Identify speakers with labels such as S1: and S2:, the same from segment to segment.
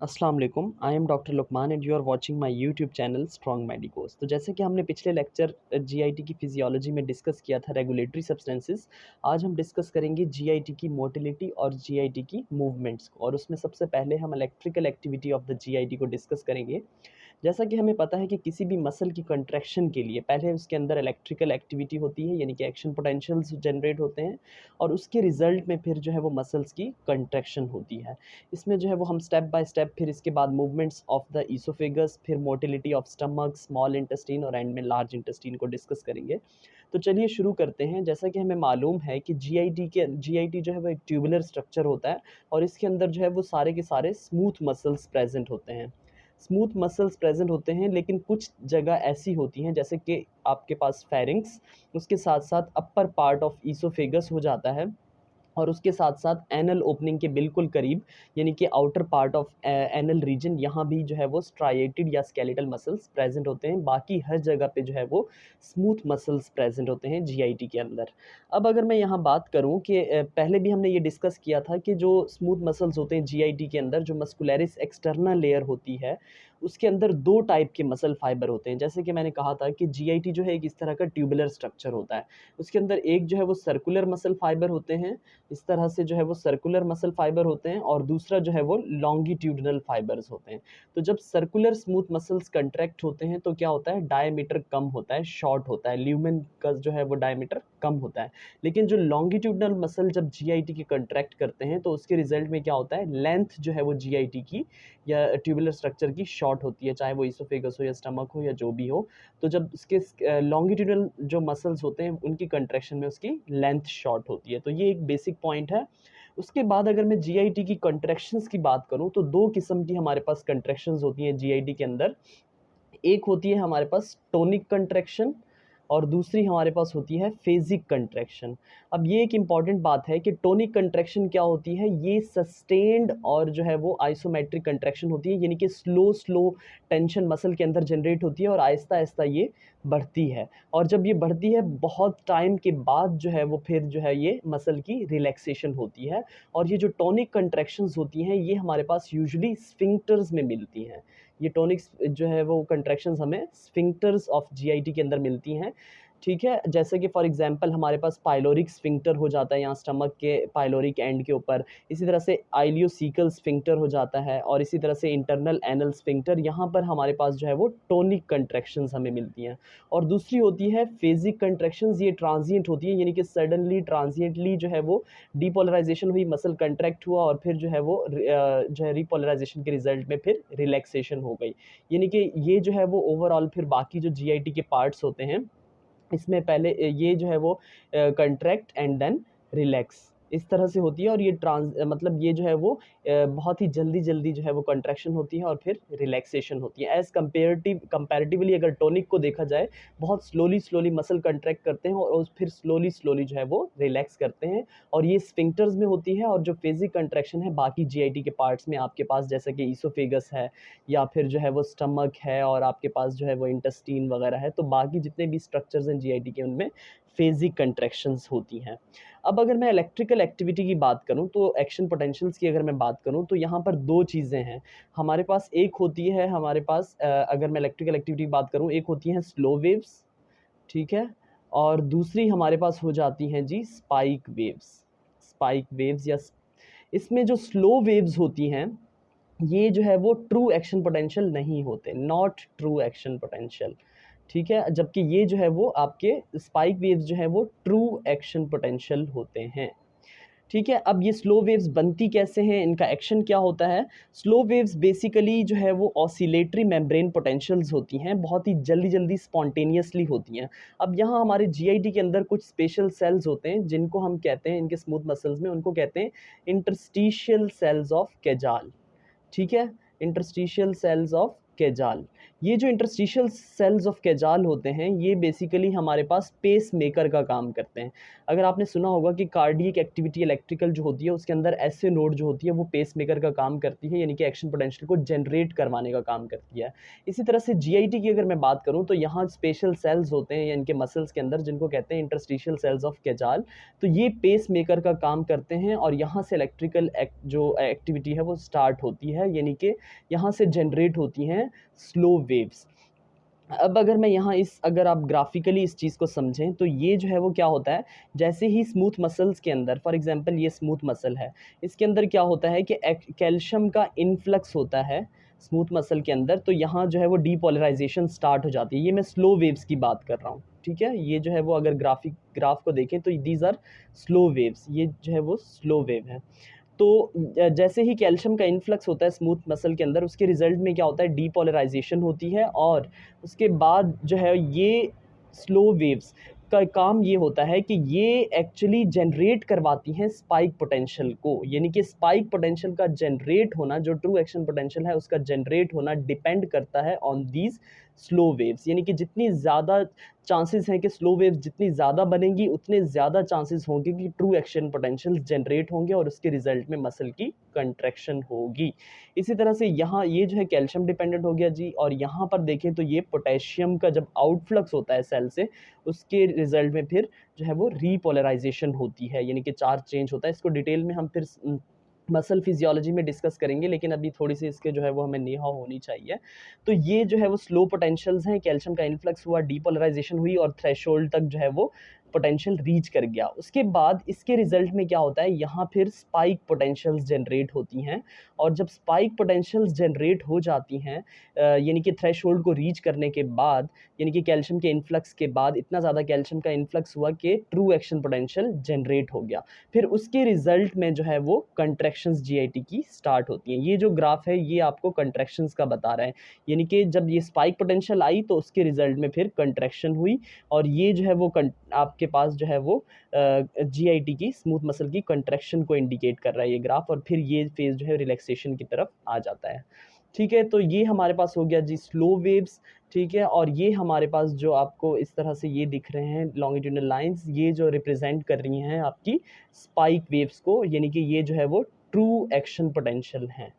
S1: अस्सलाम वालेकुम, I am doctor Lukman and you are watching my YouTube channel strong medicos. तो जैसे कि हमने पिछले लेक्चर जीआईटी की फिजियोलॉजी में डिस्कस किया था रेगुलेटरी सब्सटेंसेस, आज हम डिस्कस करेंगे जीआईटी की मोटिलिटी और जीआईटी की मूवमेंट्स को, और उसमें सबसे पहले हम electrical activity of the GIT को डिस्कस करेंगे। जैसा कि हमें पता है कि किसी भी मसल की कंट्रैक्शन के लिए पहले उसके अंदर इलेक्ट्रिकल एक्टिविटी होती है, यानी कि एक्शन पोटेंशियल्स जनरेट होते हैं, और उसके रिजल्ट में फिर जो है वो मसल्स की कंट्रैक्शन होती है। इसमें जो है वो हम स्टेप बाय स्टेप फिर इसके बाद मूवमेंट्स ऑफ द ईसोफेगस, फिर motility of stomach, small intestine और एंड में लार्ज इंटेस्टाइन को डिस्कस करेंगे। तो चलिए शुरू करते हैं। जैसा कि हमें मालूम है कि जीआईटी जो है वो एक ट्यूबुलर स्ट्रक्चर होता है, और इसके अंदर जो है वो सारे के सारे स्मूथ मसल्स प्रेजेंट होते हैं। स्मूथ मसल्स प्रेजेंट होते हैं, लेकिन कुछ जगह ऐसी होती हैं जैसे कि आपके पास फेरिंक्स, उसके साथ साथ अपर पार्ट ऑफ ईसोफेगस हो जाता है, और उसके साथ साथ एनल ओपनिंग के बिल्कुल करीब, यानी कि outer part of anal reason, यहाँ भी जो है वो स्ट्राइएटेड या स्केलेटल मसल्स प्रेजेंट होते हैं। बाकी हर जगह पे जो है वो स्मूथ मसल्स प्रेजेंट होते हैं जीआईटी के अंदर। अब अगर मैं यहाँ बात करूँ कि पहले भी हमने ये डिस्कस किया था कि जो स्मूथ मसल्स होते हैं जीआईटी के अंदर, जो मस्कुलरिस एक्सटर्नल लेयर होती है, उसके अंदर दो टाइप के मसल फाइबर होते हैं। जैसे कि मैंने कहा था कि जीआईटी जो है एक इस तरह का ट्यूबुलर स्ट्रक्चर होता है। उसके अंदर एक जो है वो सर्कुलर मसल फाइबर होते हैं, इस तरह से जो है वो सर्कुलर मसल फाइबर होते हैं, और दूसरा जो है वो लॉन्गिट्यूडिनल फाइबर्स होते हैं। तो जब सर्कुलर स्मूथ मसल्स कंट्रैक्ट होते हैं तो क्या होता है, डायमीटर कम होता है, शॉर्ट होता है, ल्यूमेन का जो है वो डायमीटर कम होता है। लेकिन जो लॉन्गिट्यूडिनल मसल जब जीआईटी की कंट्रैक्ट करते हैं तो उसके रिजल्ट में क्या होता है, लेंथ जो है वो जीआईटी की या ट्यूबुलर स्ट्रक्चर की शॉर्ट होती है, चाहे वो इसोफेगस हो या स्टमक हो या जो भी हो। तो जब उसके लॉन्गिट्यूडनल जो मसल्स होते हैं उनकी कंट्रैक्शन में उसकी लेंथ शॉर्ट होती है। तो ये एक बेसिक पॉइंट है। उसके बाद अगर मैं जीआईटी की कंट्रैक्शंस की बात करूं तो दो किस्म की हमारे पास कंट्रैक्शंस होती हैं जीआईटी के अंदर। एक होती है हमारे पास टोनिक कंट्रैक्शन, और दूसरी हमारे पास होती है फेजिक कंट्रैक्शन। अब ये एक इम्पॉर्टेंट बात है कि टोनिक कंट्रैक्शन क्या होती है, ये सस्टेन्ड और जो है वो आइसोमेट्रिक कंट्रैक्शन होती है, यानी कि स्लो स्लो टेंशन मसल के अंदर जनरेट होती है और आहिस्ता आहिस्ता ये बढ़ती है। और जब ये बढ़ती है बहुत टाइम के बाद जो है वो फिर जो है ये मसल की रिलैक्सेशन होती है। और ये जो टोनिक कंट्रैक्शंस होती हैं ये हमारे पास यूजुअली स्फिंक्टर्स में मिलती हैं। ये टोनिक्स जो है वो कंट्रैक्शंस हमें स्फिंक्टर्स ऑफ जीआईटी के अंदर मिलती हैं। ठीक है, जैसे कि फॉर एग्जांपल हमारे पास पाइलोरिक स्फिंक्टर हो जाता है यहाँ स्टमक के पाइलोरिक एंड के ऊपर, इसी तरह से आइलियोसीकल स्फिंक्टर हो जाता है, और इसी तरह से इंटरनल एनल स्फिंक्टर, यहाँ पर हमारे पास जो है वो टोनिक कंट्रैक्शंस हमें मिलती हैं। और दूसरी होती है फेजिक कंट्रैक्शंस, ये ट्रांजिएंट होती है, यानी कि सडनली ट्रांजिएंटली जो है वो डीपोलराइजेशन हुई, मसल कंट्रैक्ट हुआ, और फिर जो है वो जो है रिपोलराइजेशन के रिजल्ट में फिर रिलैक्सेशन हो गई। यानी कि ये जो है वो ओवरऑल फिर बाकी जो जीआईटी के पार्ट्स होते हैं इसमें पहले ये जो है वो कंट्रैक्ट एंड देन रिलैक्स इस तरह से होती है। और ये मतलब ये जो है वो बहुत ही जल्दी जल्दी जो है वो कंट्रैक्शन होती है और फिर रिलैक्सेशन होती है। एज़ कंपैरेटिवली अगर टोनिक को देखा जाए, बहुत स्लोली स्लोली मसल कंट्रैक्ट करते हैं और फिर स्लोली स्लोली जो है वो रिलैक्स करते हैं, और ये स्फिंक्टर्स में होती है। और जो फेजिक कंट्रैक्शन है बाकी जीआईटी के पार्ट्स में आपके पास, जैसे कि ईसोफेगस है, या फिर जो है वो स्टमक है, और आपके पास जो है वो इंटेस्टीन वगैरह है, तो बाकी जितने भी स्ट्रक्चर्स हैं जीआईटी के उनमें फेजिक कंट्रैक्शंस होती हैं। अब अगर मैं इलेक्ट्रिकल एक्टिविटी की बात करूं, तो एक्शन पोटेंशियल्स की अगर मैं बात करूं तो यहाँ पर दो चीज़ें हैं हमारे पास। एक होती है हमारे पास अगर मैं इलेक्ट्रिकल एक्टिविटी की बात करूं, एक होती है स्लो वेव्स, ठीक है, और दूसरी हमारे पास हो जाती हैं जी स्पाइक वेव्स। स्पाइक वेव्स या इसमें जो स्लो वेव्स होती हैं ये जो है वो ट्रू एक्शन पोटेंशियल नहीं होते, नॉट ट्रू एक्शन पोटेंशियल, ठीक है, जबकि ये जो है वो आपके स्पाइक वेव्स जो है वो ट्रू एक्शन पोटेंशियल होते हैं। ठीक है, अब ये स्लो वेव्स बनती कैसे हैं, इनका एक्शन क्या होता है। स्लो वेव्स बेसिकली जो है वो ऑसिलेटरी मेम्ब्रेन पोटेंशियल्स होती हैं, बहुत ही जल्दी जल्दी स्पॉन्टेनियसली होती हैं। अब यहाँ हमारे जीआईटी के अंदर कुछ स्पेशल सेल्स होते हैं जिनको हम कहते हैं, इनके स्मूथ मसल्स में उनको कहते हैं इंटरस्टिशियल सेल्स ऑफ केजाल। ठीक है, इंटरस्टिशियल सेल्स ऑफ कैजाल। ये जो इंटरस्टिशियल सेल्स ऑफ कैजाल होते हैं, ये बेसिकली हमारे पास पेस मेकर का काम करते हैं। अगर आपने सुना होगा कि कार्डियक एक्टिविटी इलेक्ट्रिकल जो होती है, उसके अंदर एसए नोड जो होती है वो पेस मेकर का काम करती है, यानी कि एक्शन पोटेंशियल को जनरेट करवाने का काम करती है। इसी तरह से जीआईटी की अगर मैं बात करूँ तो यहाँ स्पेशल सेल्स होते हैं या इनके मसल्स के अंदर, जिनको कहते हैं इंटरस्टिशियल सेल्स ऑफ कैजाल। तो ये पेस मेकर का काम करते हैं और यहाँ से इलेक्ट्रिकल जो एक्टिविटी है वो स्टार्ट होती है, यानी कि यहाँ से जनरेट होती हैं स्लो वेव्स। अब अगर मैं यहाँ अगर आप ग्राफिकली इस चीज़ को समझें तो ये जो है वो क्या होता है, जैसे ही स्मूथ मसल्स के अंदर, फॉर एग्जांपल ये स्मूथ मसल है, इसके अंदर क्या होता है कि कैल्शियम का इन्फ्लक्स होता है स्मूथ मसल के अंदर, तो यहाँ जो है वो डीपोलराइजेशन स्टार्ट हो जाती है। ये मैं स्लो वेव्स की बात कर रहा हूँ, ठीक है। ये जो है वो अगर ग्राफ को देखें तो दीज आर स्लो वेव्स, ये जो है वो स्लो वेव है। तो जैसे ही कैल्शियम का इन्फ्लक्स होता है स्मूथ मसल के अंदर, उसके रिजल्ट में क्या होता है, डीपोलराइजेशन होती है, और उसके बाद जो है ये स्लो वेव्स का काम ये होता है कि ये एक्चुअली जनरेट करवाती हैं स्पाइक पोटेंशियल को, यानी कि स्पाइक पोटेंशियल का जनरेट होना, जो ट्रू एक्शन पोटेंशियल है उसका जनरेट होना डिपेंड करता है ऑन दीज स्लो वेव्स। यानी कि जितनी ज़्यादा चांसेस हैं कि स्लो वेव्स जितनी ज़्यादा बनेंगी, उतने ज़्यादा चांसेस होंगे कि ट्रू एक्शन पोटेंशियल जनरेट होंगे और उसके रिजल्ट में मसल की कंट्रैक्शन होगी। इसी तरह से यहाँ ये जो है कैल्शियम डिपेंडेंट हो गया जी, और यहाँ पर देखें तो ये पोटेशियम का जब आउटफ्लक्स होता है सेल से, उसके रिजल्ट में फिर जो है वो रीपोलराइजेशन होती है, यानी कि चार्ज चेंज होता है। इसको डिटेल में हम फिर मसल फिजियोलॉजी में डिस्कस करेंगे, लेकिन अभी थोड़ी सी इसके जो है वो हमें नेहा होनी चाहिए। तो ये जो है वो स्लो पोटेंशियल्स हैं, कैल्शियम का इन्फ्लक्स हुआ, डीपोलराइजेशन हुई और थ्रेशोल्ड तक जो है वो पोटेंशियल रीच कर गया। उसके बाद इसके रिजल्ट में क्या होता है, यहाँ फिर स्पाइक पोटेंशियल्स जनरेट होती हैं, और जब स्पाइक पोटेंशियल्स जनरेट हो जाती हैं, यानी कि थ्रेशोल्ड को रीच करने के बाद, यानी कि कैल्शियम के इन्फ्लक्स के बाद इतना ज़्यादा कैल्शियम का इन्फ्लक्स हुआ कि ट्रू एक्शन पोटेंशियल जनरेट हो गया, फिर उसके रिजल्ट में जो है वो कंट्रैक्शंस जीआईटी की स्टार्ट होती हैं। ये जो ग्राफ है ये आपको कंट्रैक्शंस का बता रहा है, यानी कि जब ये स्पाइक पोटेंशियल आई तो उसके रिजल्ट में फिर कंट्रैक्शन हुई, और ये जो है वो आपके पास जो है वो जीआईटी की स्मूथ मसल की कंट्रैक्शन को इंडिकेट कर रहा है ये ग्राफ, और फिर ये फेज जो है रिलैक्सेशन की तरफ आ जाता है। ठीक है, तो ये हमारे पास हो गया जी स्लो वेव्स, ठीक है। और ये हमारे पास जो आपको इस तरह से ये दिख रहे हैं लॉन्गिट्यूडनल लाइंस, ये जो रिप्रेजेंट कर रही हैं आपकी स्पाइक वेव्स को, यानी कि ये जो है वो ट्रू एक्शन पोटेंशियल हैं।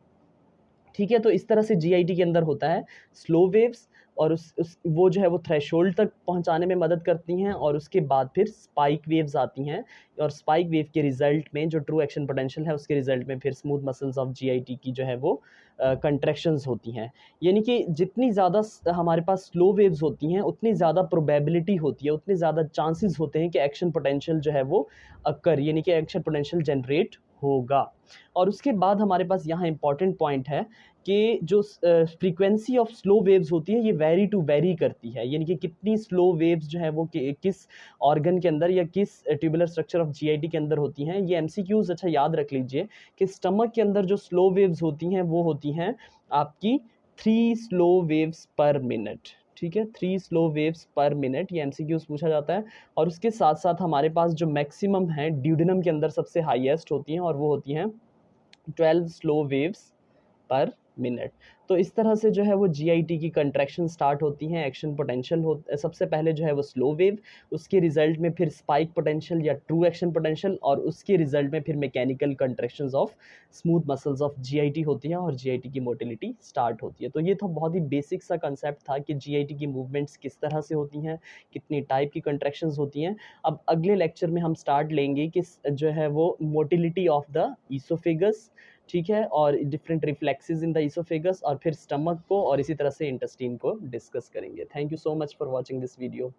S1: ठीक है, तो इस तरह से जीआईटी के अंदर होता है स्लो वेव्स, और उस वो जो है वो थ्रेशोल्ड तक पहुंचाने में मदद करती हैं, और उसके बाद फिर स्पाइक वेव्स आती हैं, और स्पाइक वेव के रिजल्ट में जो ट्रू एक्शन पोटेंशियल है उसके रिजल्ट में फिर स्मूथ मसल्स ऑफ जीआईटी की जो है वो कंट्रैक्शंस होती हैं। यानी कि जितनी ज़्यादा हमारे पास स्लो वेव्स होती हैं, उतनी ज़्यादा प्रोबेबिलिटी होती है, उतने ज़्यादा चांसेस होते हैं कि एक्शन पोटेंशियल जो है वो अक्कर, यानी कि एक्शन पोटेंशियल जनरेट होगा। और उसके बाद हमारे पास यहाँ इंपॉर्टेंट पॉइंट है कि जो फ्रीक्वेंसी ऑफ स्लो वेव्स होती है ये वेरी टू वेरी करती है, यानी कि कितनी स्लो वेव्स जो है वो किस ऑर्गन के अंदर या किस ट्यूबुलर स्ट्रक्चर ऑफ जीआईटी के अंदर होती हैं। ये एमसीक्यूज अच्छा याद रख लीजिए कि स्टमक के अंदर जो स्लो वेव्स होती हैं वो होती हैं आपकी 3 स्लो वेव्स पर मिनट, ठीक है, 3 स्लो वेव्स पर मिनट, ये एमसीक्यूज पूछा जाता है। और उसके साथ साथ हमारे पास जो मैक्सिमम है ड्यूडेनम के अंदर सबसे हाईएस्ट होती हैं, और वो होती हैं 12 स्लो वेव्स पर मिनट। तो इस तरह से जो है वो जीआईटी की कंट्रैक्शन स्टार्ट होती हैं, एक्शन पोटेंशियल हो सबसे पहले जो है वो स्लो वेव, उसके रिजल्ट में फिर स्पाइक पोटेंशियल या ट्रू एक्शन पोटेंशियल, और उसके रिजल्ट में फिर mechanical contractions of smooth muscles of GIT होती हैं, और जीआईटी की मोटिलिटी स्टार्ट होती है। तो ये तो बहुत ही बेसिक सा कंसेप्ट था कि जीआईटी की मूवमेंट्स किस तरह से होती हैं, कितनी टाइप की कंट्रैक्शंस होती हैं। अब अगले लेक्चर में हम स्टार्ट लेंगे कि जो है वो मोटिलिटी ऑफ द ईसोफेगस, ठीक है, और different reflexes in the oesophagus, और फिर स्टमक को, और इसी तरह से इंटेस्टाइन को डिस्कस करेंगे। Thank you so much for watching this video.